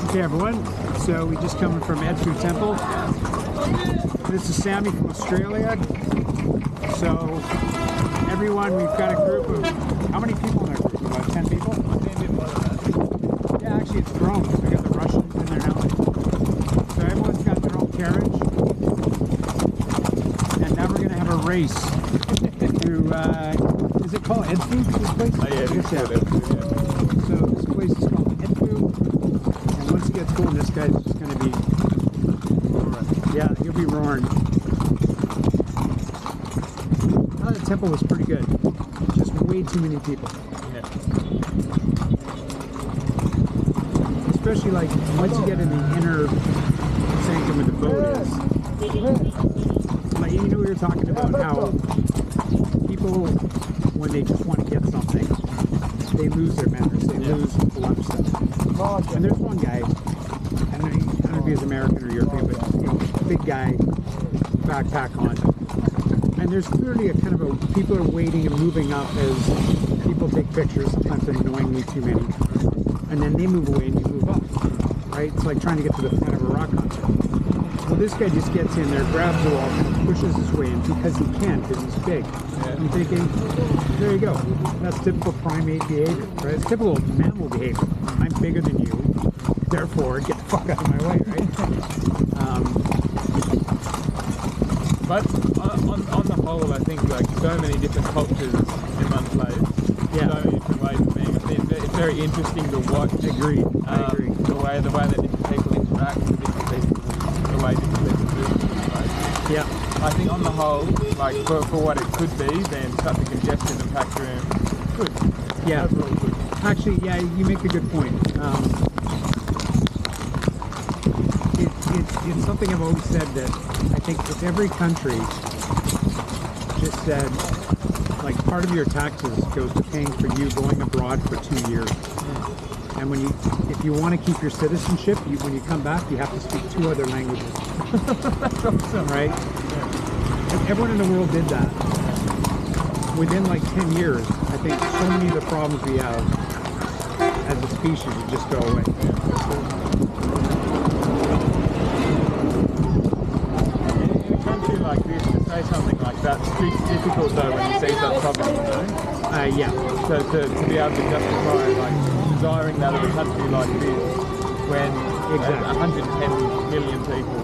Okay everyone, so we just coming from Edfu Temple. This is Sammy from Australia. So everyone, we've got a group of, how many people in our group? About 10 people? Yeah, actually it's grown. We got the Russians in there now. So everyone's got their own carriage. And now we're going to have a race through, is it called Edfu, this place? Oh yeah, it's called Edfu, yeah. So this place is called Edfu. And once it gets cool, this guy's just going to be, yeah, he'll be roaring. The temple was pretty good. Just way too many people. Yeah. Especially like once you get in the inner sanctum where the boat is. Like you know we were talking about how people when they just want to get something, they lose their manners. They lose a lot of stuff. And there's one guy, I don't know if he's American or European, but you know, big guy, backpack on. And there's clearly a kind of a, people are waiting and moving up as people take pictures, sometimes annoyingly too many. And then they move away and you move up, right? It's like trying to get to the front of a rock concert. Well, this guy just gets in there, grabs the wall, and pushes his way in because he can, because he's big. Yeah. I'm thinking, there you go. That's typical primate behavior, right? It's typical mammal behavior. I'm bigger than you, therefore get the fuck out of my way, right? But on the whole, I think like so many different cultures in one place, so many different ways of being. I think it's very interesting to watch. Agreed. I agree. The way that different people interact with different people, the way different people do things. Right? Yeah. I think on the whole, like for what it could be, then such a congestion and packed room, good. Yeah. Overall good. Actually, yeah, you make a good point. It's something I've always said that I think if every country just said, like part of your taxes goes to paying for you going abroad for 2 years. And when if you want to keep your citizenship, when you come back, you have to speak 2 other languages. That's awesome, right? Yeah. If everyone in the world did that, within like 10 years, I think so many of the problems we have as a species would just go away. Like this, to say something like that, it's difficult though when you see that problem, you know? Yeah. So to be able to justify like desiring that of a country like this when 110 million people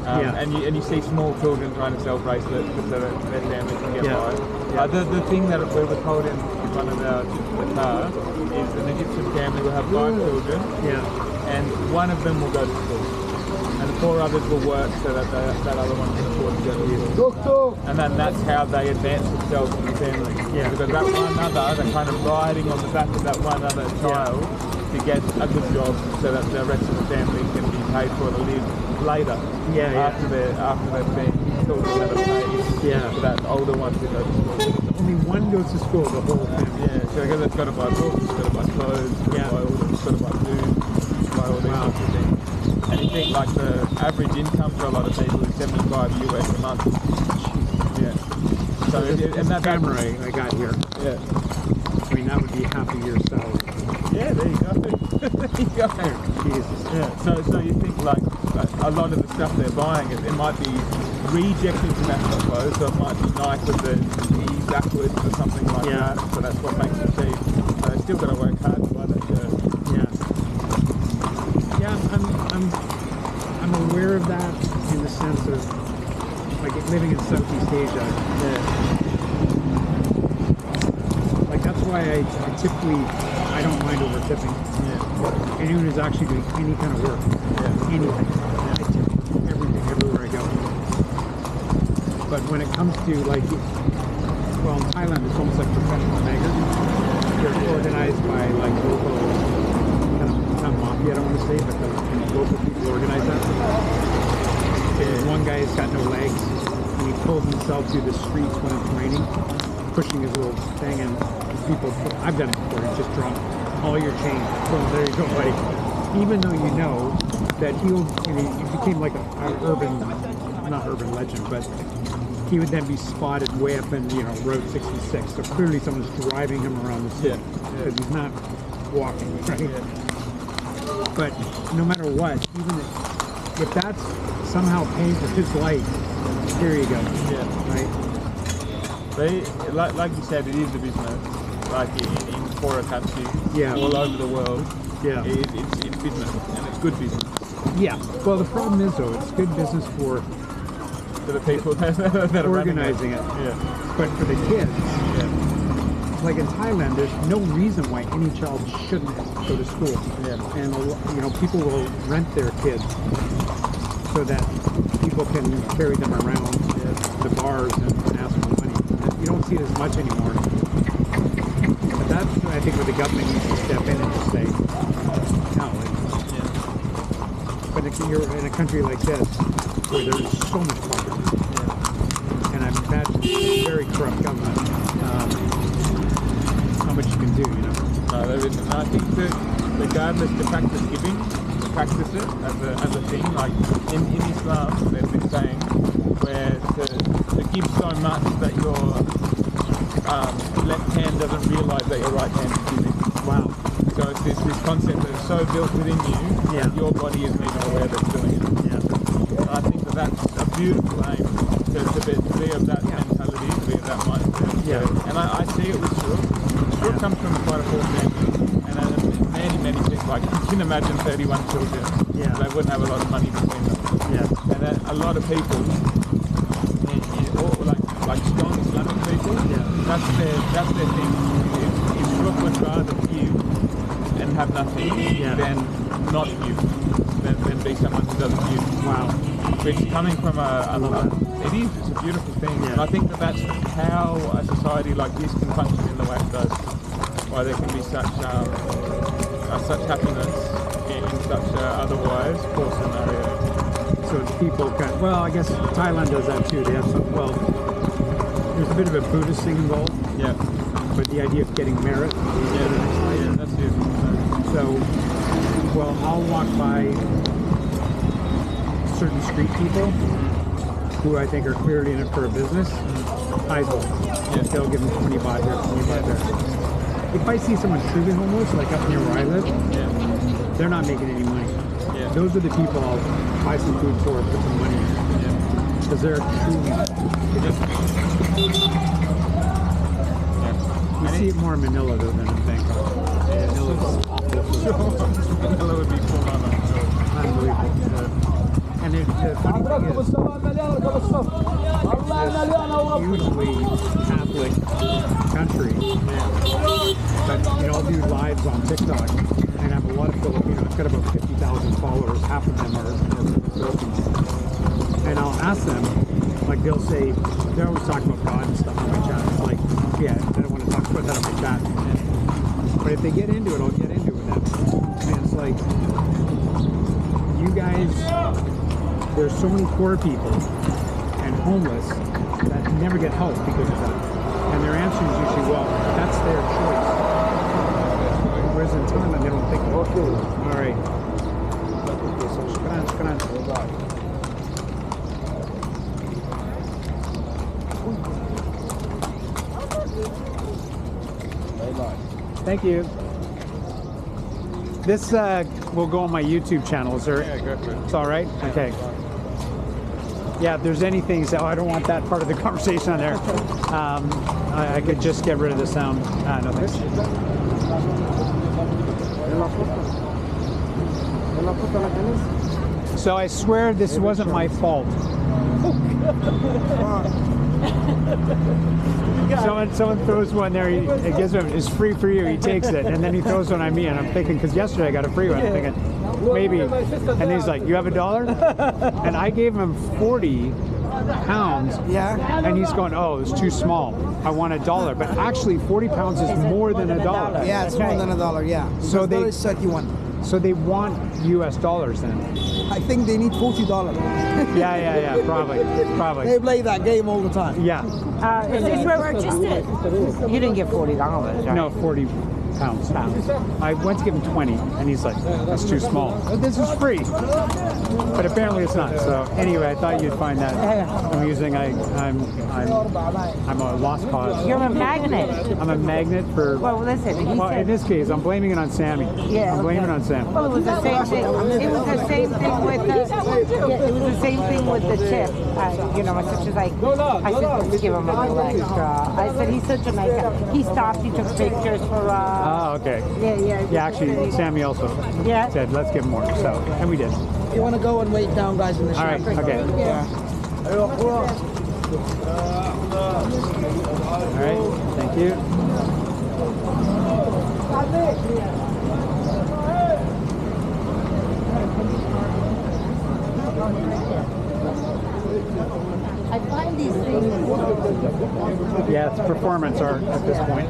and you see small children trying to sell bracelets so that their families can get by. The thing that we were told in one of the car is an Egyptian family will have 5 children and one of them will go to school. And the 4 others will work so that that other one can afford to go to uni. And then that's how they advance themselves in the family. Yeah. Because that one other, they're kind of riding on the back of that one other child to get a good job so that the rest of the family can be paid for to live later. After they've been children that are paid for that older one to go to school. Only one goes to school, the whole family. Yeah, so because it's got to buy books, it's got to buy clothes, it's got to buy food, buy all these sorts of things. And you think like the average income for a lot of people is $75 US a month. Yeah. So and that camera I got here. Yeah. I mean that would be half a year's salary. Yeah, there you go. There you go. Jesus. Yeah. So you think like a lot of the stuff they're buying, it might be reject international clothes, so it might be nice with the E backwards or something like that. So that's what makes it cheap. So they still got to work hard to buy that shirt. Yeah, I'm aware of that in the sense of like living in Southeast Asia. Like that's why I typically don't mind over tipping. Anyone who's actually doing any kind of work, anything, I tip everything everywhere I go. But when it comes to like, well, in Thailand it's almost like professional beggars. They're organized by like local. Not mafia, I don't want to say, but the local people organize that. One guy has got no legs, and he pulls himself through the streets when it's raining, pushing his little thing, and people, I've done it before, you just drop all your change. So there you go, buddy. Even though you know that he became like an urban, not urban legend, but he would then be spotted way up in, Road 66. So clearly someone's driving him around the city because he's not walking, right? But no matter what, even if that's somehow paying for his life, here you go. Yeah. Right? Like you said, it is a business. Like in poorer countries, Yeah. all over the world, Yeah. it's business, and it's good business Yeah. Well, the problem is though, it's good business for for the people that are organizing running it. Yeah. But for the kids, Yeah. like in Thailand, there's no reason why any child shouldn't go to school. Yeah. And people will rent their kids so that people can carry them around the bars and ask for money. You don't see it as much anymore. But that's, I think, where the government needs to step in and just say, no. But if you're in a country like this, where there's so much poverty, and I imagine a very corrupt government, how much you can do, you know? No, there isn't. I think that regardless to practice giving, to practice it as a thing, like in Islam, there's this saying where to give so much that your left hand doesn't realise that your right hand is giving. Wow. So it's this concept that's so built within you that your body isn't even aware that it's doing it. Yeah. And I think that's a beautiful aim to be of that mentality, to be of that mindset. Yeah. And I see it with Shur. Shur comes from quite a poor family, and many people, like you can imagine 31 children, they wouldn't have a lot of money between them. Yeah. And then a lot of people, like strong Islamic people, that's their thing. If Shur would rather give and have nothing, then not give, than be someone who doesn't give. Wow. Which coming from it's a beautiful thing. Yeah. And I think that's how a society like this can function in the way it does. Why there can be such happiness in such otherwise poor scenario. So people can, well, I guess Thailand does that too. They have some, well, there's a bit of a Buddhist thing involved. Yeah. But the idea of getting merit. Yeah, that's it. So, well, I'll walk by certain street people who I think are clearly in it for a business. Eyes open. Yeah. They'll give them 20 baht here, 20 baht there. If I see someone truly homeless, like up near where I live, they're not making any money. Yeah. Those are the people I'll buy some food for, put some money in. Because they're truly... You see it more in Manila though than in Bangkok. Manila would be cool on that. Unbelievable. And the funny thing is, this hugely Catholic country, but I'll do lives on TikTok and have a lot of Filipinos. It's got about 50,000 followers. Half of them are Filipinos. And I'll ask them, like they'll say, they're always talking about God and stuff on my chat. It's like, yeah, I don't want to talk about that on my chat. But if they get into it, I'll get into it with them. And it's like, you guys, there's so many poor people and homeless that never get help because of that. And their answer is usually, well, that's their choice. Whereas in Thailand, they don't think, okay, all right. Thank you. This will go on my YouTube channel. Is there? Yeah, go for it. It's all right? Okay. Yeah, if there's anything, so I don't want that part of the conversation on there. I could just get rid of the sound. No thanks. So I swear this wasn't my fault. Someone throws one there, it gives him, it's free for you, he takes it, and then he throws one on me, and I'm thinking, because yesterday I got a free one, I'm thinking, maybe, and he's like, you have $1? And I gave him 40 pounds, and he's going, oh, it's too small, I want $1, but actually 40 pounds is more than $1. Yeah, it's more than $1, yeah. So they is 31. So they want US dollars then? I think they need $40. Yeah, probably. They play that game all the time. Yeah. Is this where we're just at? You didn't get $40, right? No, 40 Pounds. I went to give him 20, and he's like, that's too small. But this is free. But apparently it's not. So anyway, I thought you'd find that amusing. I'm a lost cause. You're a magnet. I'm a magnet for. Well, listen. He Well, said, in this case, I'm blaming it on Sammy. Yeah, I'm blaming okay. it on Sam. Well, it was the same thing. It was the same thing with the. Yeah, it was the same thing with the tip. You know, my sister's like, I said, let's give him a little extra. I said, he's such a nice guy. He stopped. He took pictures for us. Oh, okay. Yeah. Yeah, actually, Sammy also said, let's give him more. So, and we did. You want to go and wait down, guys, in the shop? All right. Okay. Yeah. All right. Thank you. I find these things. Yeah, it's performance art at this point.